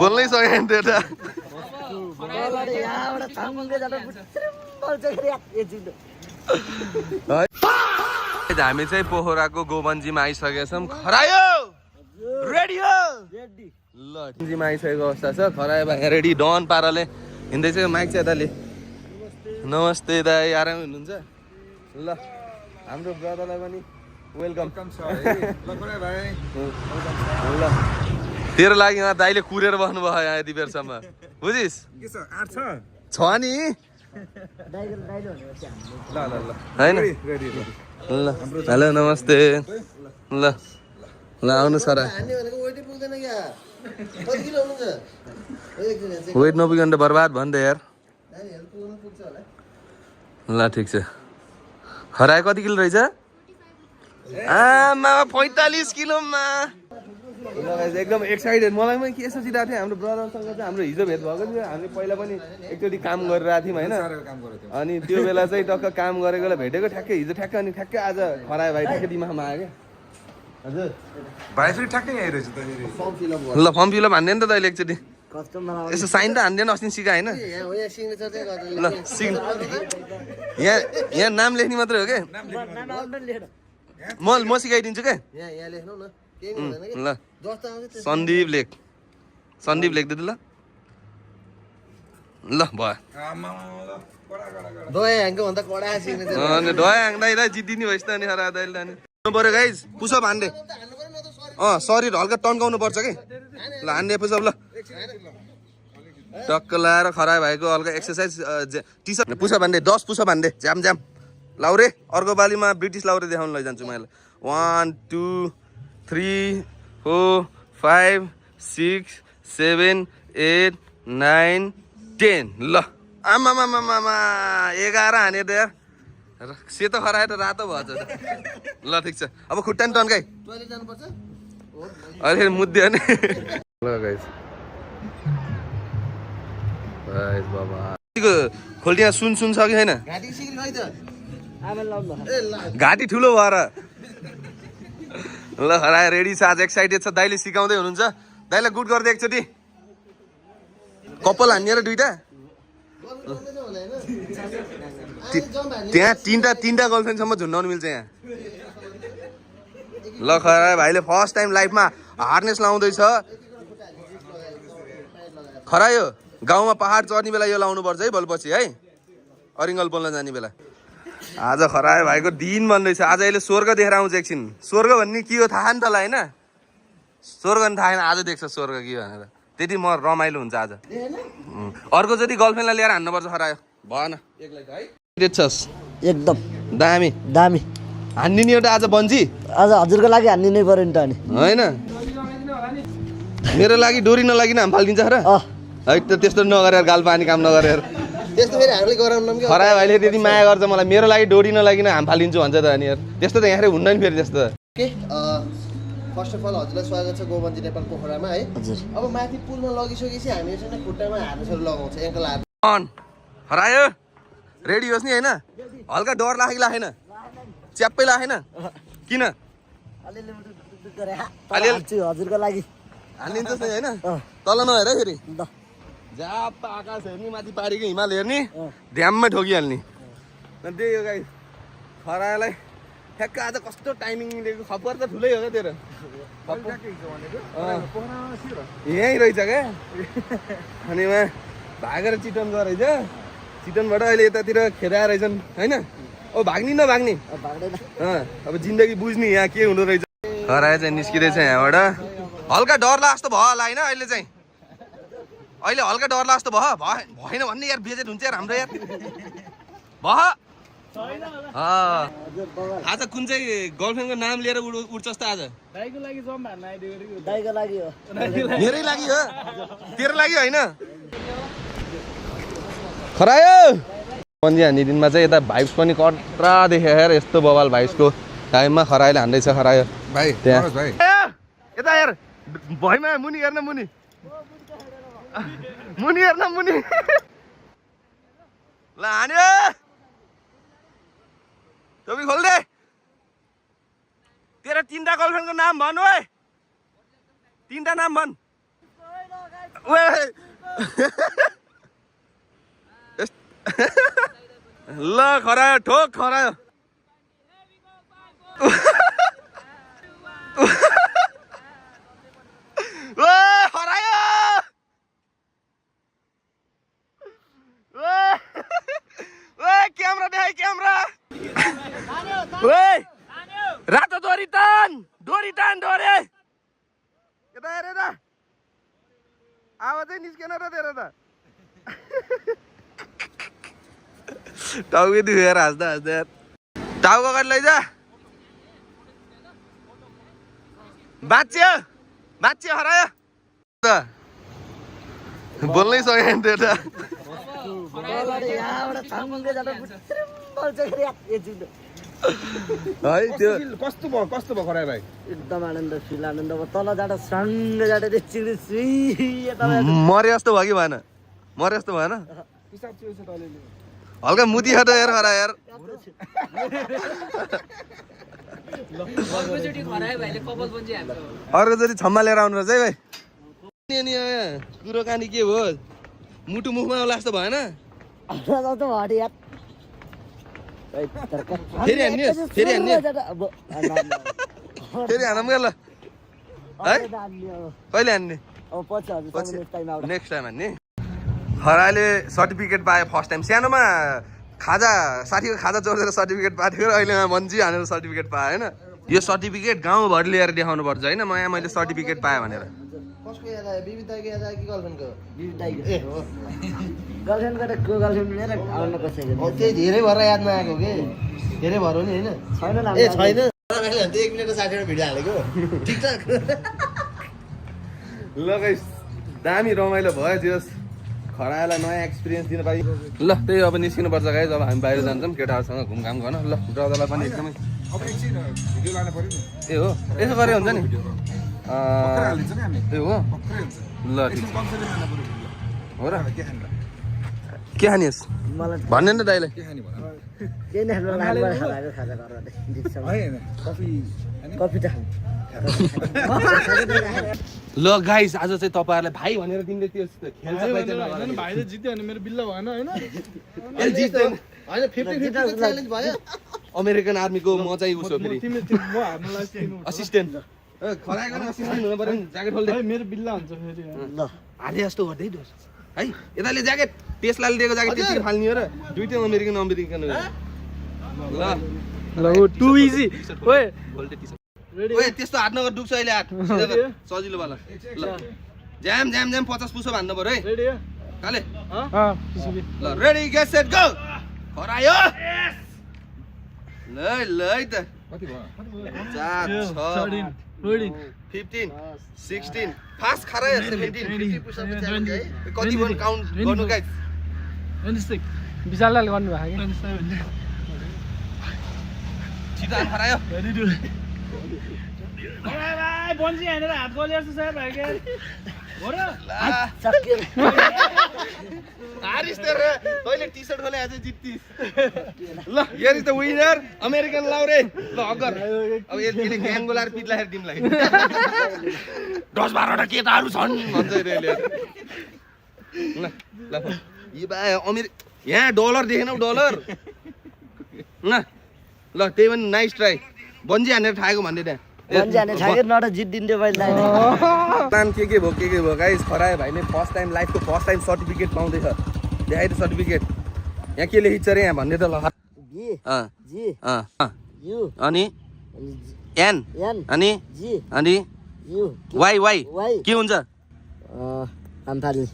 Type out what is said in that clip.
बोल्नै सकेन त्यो त हामी चाहिँ पोखराको गोबन्जीमा आइसकेका छौँ खरायो रेडी हो ल गोबन्जीमा आइसकेको अवस्था छ खरायो भाइ रेडी डन पाराले हिँड्दैछ माइक चाहिँ यताले नमस्ते दाइ आरामै हुनुहुन्छ ल हाम्रो ब्रदरलाई पनि वेलकम ल तेरो लागि दाइले कुरेर बस्नु भयो यहाँ यति बेरसम्म बुझिस् छ नि होइन ल हेलो नमस्ते ल ल आउनु सर वेट नपुग्यो भने त बर्बाद भन्दै यार ल ठिक छ खरायो कति किलो रहेछ आमा 45 किलोमा एकदम एक्साइटेड मलाई पनि के सोचिरहेको थिएँ हाम्रो ब्रदरसँग चाहिँ हाम्रो हिजो भेट भएको थियो हामीले पहिला पनि एकचोटि काम गरिरहेको थियौँ होइन अनि त्यो बेला चाहिँ टक्क काम गरेकोलाई भेटेको ठ्याक्कै हिजो ठ्याक्कै अनि ठ्याक्कै आज खरायो भाइ ठ्याक्कै दिमागमा आयो क्या हजुर भाइ फेरि ठ्याक्कै आइरहेछ त ल फर्म फिलअप हान्दैन त तैँले एकचोटि यसो साइन त हान्दैन अस्ति सिकाएँ होइन ल यहाँ नाम लेख्ने मात्रै हो क्या म सिकाइदिन्छु क्या ल सन्दीप लेख सन्दीप लेख्दै ल ल भयो ढोया हाँक्दा जितिने भएछ त अनि खरा दाइले अनि पऱ्यो गाइज पुसअप हान्ने शरीर हल्का टन्काउनु पर्छ कि ल हान्ने पुसअप ल टक्क लाएर खरायो भएको हल्का एक्सर्साइज टी सर्ट पुसअप हान्ने 10 पुसअप हान्ने ज्याम ज्याम लाउरे अर्को बालीमा ब्रिटिस लाउरे देखाउनु लैजान्छु मैले 1 2 3 4 5 6 7 8 9 10 ल आमा 11 हाने त यार सेतो खरायो त रातो भएछ ल ठिक छ अब खुट्टा नि टन्काइ अहिले मुद्दे अनि ल गाइस बाबा खोल्टिया सुन छ कि छैन घाँटी ठुलो भएर ल खरायो रेडी छ आज एक्साइटेड छ दाइले सिकाउँदै हुनुहुन्छ दाइलाई गुड गरिदिए एकचोटि कपाल हान्ने र दुइटा त्यहाँ तीनटा गर्लफ्रेन्डसम्म झुन्डाउनु मिल्छ यहाँ ल खरायो भाइले फर्स्ट टाइम लाइफमा हार्नेस लाउँदैछ खरायो गाउँमा पहाड चढ्ने बेला यो लाउनु पर्छ है भोलिपछि है अरिङ्गल बोल्न जाने बेला आज खरायो भाइको दिन भन्दैछ आज अहिले स्वर्ग देखेर आउँछ एकछिन स्वर्ग भन्ने के हो थाहा नि तँलाई होइन स्वर्ग नि थाहा छैन आज देख्छ स्वर्ग के हो भनेर त्यति म रमाइलो हुन्छ आज अर्को जति गर्लफ्रेन्डलाई लिएर हान्नुपर्छ खरायो भएन एकदम दामी दामी हान्दिने एउटा आज बन्जी आज हजुरको लागि हान्दिनै पर्यो नि त अनि होइन मेरो लागि डोरी नलागिन हाम फालिदिन्छ र है त त्यस्तो नगरेर गाल पानी काम नगरेर त्यस्तो फेरि हामीले गराउनु के खरायो भाइले त्यति माया गर्छ मलाई मेरो लागि डोरी नलागिन हाम फालिदिन्छु भन्छ त अनि यार त्यस्तो त यहाँ हुन्न नि फेरि त्यस्तो के फर्स्ट अफ अल हजुरलाई स्वागत छ गोबन्जी नेपाल पोखरामा है हजुर अब माथि पुलमा लगिसकेपछि हामी यसरी खुट्टामा हार्नेसहरू लगाउँछ एङ्कल हार्ने खरायो रेडी होस् नि होइन हल्का डर लागेन च्याप्पै लागेन किन हजुरको लागि हालिदिन्छ नि होइन तल नहेर फेरि जाप आकाश हेर्ने माथि पारीको हिमाल हेर्ने ध्याममै ठोकिहाल्ने त्यही हो गाई खरायोलाई ठ्याक्क आज कस्तो टाइमिङ दिएको खबर त ठुलै हो क्या तेरो यहीँ रहेछ क्या अनि उहाँ भागेर चितवन गएर रहेछ चितवनबाट अहिले यतातिर खेदाएर रहेछन् होइन ओ भाग्ने नभाग्ने अब जिन्दगी बुझ्ने यहाँ के हुँदो रहेछ खरायो चाहिँ निस्किँदैछ यहाँबाट हल्का डरला जस्तो भयो होला होइन अहिले चाहिँ अहिले हल्का डरला जस्तो भएन भन्ने यार बेजेट हुन्छ यार हाम्रो यार आज कुन चाहिँ गर्लफ्रेन्डको नाम लिएर उठ्छस् त आज मेरै लागि हो तेरो लागि होइन खरायो बन्दी हान्ने दिनमा चाहिँ यता भाइब्स पनि कट्रा देख्यो यार यस्तो बवाल भाइब्सको टाइममा खरायोले हान्दैछ खरायो भाइ त्यहाँ यता यार भैमा मुनि हेर्न मुनि हेर्न मुनि ल हान्यो टोपी खोल्दे तेरो 3टा गर्लफ्रेन्डको नाम भन ओए 3टा नाम भन ल खरायो ठोक खरायो खरायो क्यामेरा देखाइ क्यामेरा रातो डोरी तान डोरी यता हेर त आवाजै निस्केन र तेरो त टाउकै दुखेर हाँस्दा यार टाउको अगाडि लैजा बाँच्यो हरायो बोल्नै सकेन त्यो त है त्यो कस्तो भयो खरायो भाइ एकदम आनन्द फिल आनन्द भयो तल जाँदा सङ्ग जाँदा मरे जस्तो भयो कि भएन मरे जस्तो भएन हल्का मुती खा त यार खरा यार अर्कोचोटि छम्मा लिएर आउनु रहेछ है भाइ कुरो कानी के भयो मुटु मुखमा आउला जस्तो भएन फेरि हान्ने फेरि हानौँ क्या ल है कहिले हान्ने नेक्स्ट टाइम हान्ने खराले सर्टिफिकेट पायो फर्स्ट टाइम सानोमा खाजा साथीको खाजा चोरेर सर्टिफिकेट पाएको थियो र अहिले मन्जी हानेर सर्टिफिकेट पायो होइन यो सर्टिफिकेट गाउँभरि लिएर देखाउनु पर्छ होइन मैले सर्टिफिकेट पाएँ भनेर कसको याद आयो बिबी दाइको याद आयो कि गर्लफ्रेन्डको बिबी दाइको ए हो गर्लफ्रेन्डको त को गर्लफ्रेन्ड लिएर आउन कसैको त्यही धेरै भएर याद नआएको के धेरै भएर नि होइन छैन ए छैन 1 मिनेट 60 भिडियो हालेको ठिकठाक ल गाइस दामी रमाइलो भयो जस खरालाई नयाँ एक्सपिरियन्स दिन पाइ ल त्यही अब निस्किनुपर्छ गाइस अब हामी बाहिर जान्छौँ केटाहरूसँग घुमघाम गर्न ल ब्रदरलाई पनि एकदमै अब एकछिन भिडियो लानु पर्यो नि ए हो यसो गरे हुन्छ नि भर्खर हालिन्छ नि हामी ए हो भर्खरै हुन्छ ल ठिक एकछिन कन्सर्ट लानु पर्यो हो र के खानु के खानिस् मलाई भन्ने नि त दाइले के खाने भन के नै खानु लाग्यो खाजाको खाजा गरेर दिन्छौ हैन कफी कफी त ल गाइस आज चाहिँ तपाईहरुलाई भाइ भनेर तिमीले त्यो खेल्छ हैन भाइले जित्यो भने मेरो बिल्ला भएन हैन ए जित्दैन हैन 50-50 च्यालेन्ज भयो अमेरिकन आर्मीको म चाहिँ उसो फेरि म हार्नलाई चाहिँ असिस्टेन्ट खराएको असिस्टेन्ट हुनु पर्यो नि ज्याकेट खोल्दै मेरो बिल्ला हुन्छ फेरि ल हाले जस्तो गर्दै दोस है यताले ज्याकेट टेस्लाले दिएको ज्याकेट त्यति फाल्ने हो र दुईटै अमेरिकन हो ल ल टु इजी ओए रेडी ओए त्यस्तो हात नगर दुख्छ अहिले हात सजिलो वाला ल ज्याम ज्याम ज्याम 50 पुसो भन्नु पर्यो है रेडी काले ल ल रेडी गेट सेट गो खरायो ल ल है त कति भयो 4 6 15 16 फास्ट खरायो 17 पुसअप च्यालेन्ज है कति वन काउन्ट गर्नु गाइस 26 विशालले गर्नु भएको के छिटो हात खरायो भाइ बन्जी हानेर हात गलेर छ भाइ के हो र सक्यो हारिस तेरे तैले टी-शर्ट खोले आज जित्तिस ल here is the winner American लाउरे ल अगर अब यसले ग्याङ बोलाएर पिट्लाएर टिमलाई 10-12 वटा केटाहरु छन् भन्छ रेले ल ल यो बा यहाँ डलर देखेनौ डलर ल ल त्यही पनि नाइस ट्राई बन्जी हानेर ठाएको भन्दै त्यहाँ बन्जी हाने ठाकेर नट जित्दिन्थ्यो मैले नाम के भयो गाइस खरायो भाइले फर्स्ट टाइम लाइफको फर्स्ट टाइम सर्टिफिकेट पाउँदैछ देखाइ त सर्टिफिकेट यहाँ के लेखिन्छ रे यहाँ भन्ने त ल जी अँ जी अँ यु अनि एन एन अनि जी अनि यु वाइ वाइ वाइ के हुन्छ आम्फाली